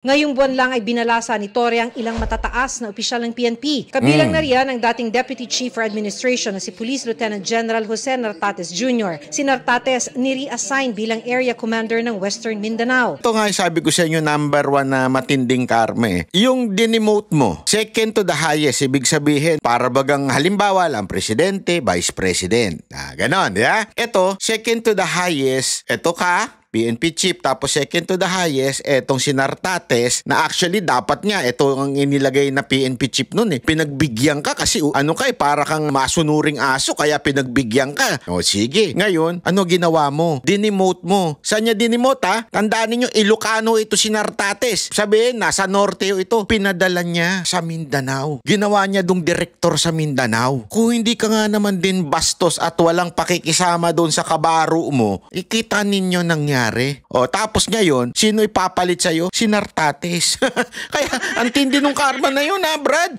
Ngayong buwan lang ay binalasa ni Torre ang ilang matataas na opisyal ng PNP. Kabilang na riyan ang dating Deputy Chief for Administration na si Police Lieutenant General Jose Nartates Jr. Si Nartates ni-reassign bilang Area Commander ng Western Mindanao. Ito nga sabi ko sa inyo, number 1 na matinding karma. Yung dinemote mo, second to the highest, ibig sabihin, para bagang halimbawa lang, Presidente, Vice President. Ganon, ya? Ito, second to the highest, ito ka, PNP chief, tapos second to the highest, etong si Nartates, na actually dapat nga, ito ang inilagay na PNP chief nun Pinagbigyan ka kasi ano ka para kang masunuring aso, kaya pinagbigyan ka. O sige, ngayon, ano ginawa mo? Dinemote mo. Saan niya dinemote Tandaan ninyo, Ilocano ito si Nartates. Sabihin, nasa norte ito. Pinadala niya sa Mindanao. Ginawa niya dong direktor sa Mindanao. Kung hindi ka nga naman din bastos at walang pakikisama doon sa kabaro mo, ikita ninyo nangyari. O tapos ngayon, sino ipapalit sa'yo? Si Nartates. Kaya ang tindi nung karma na yun Brad.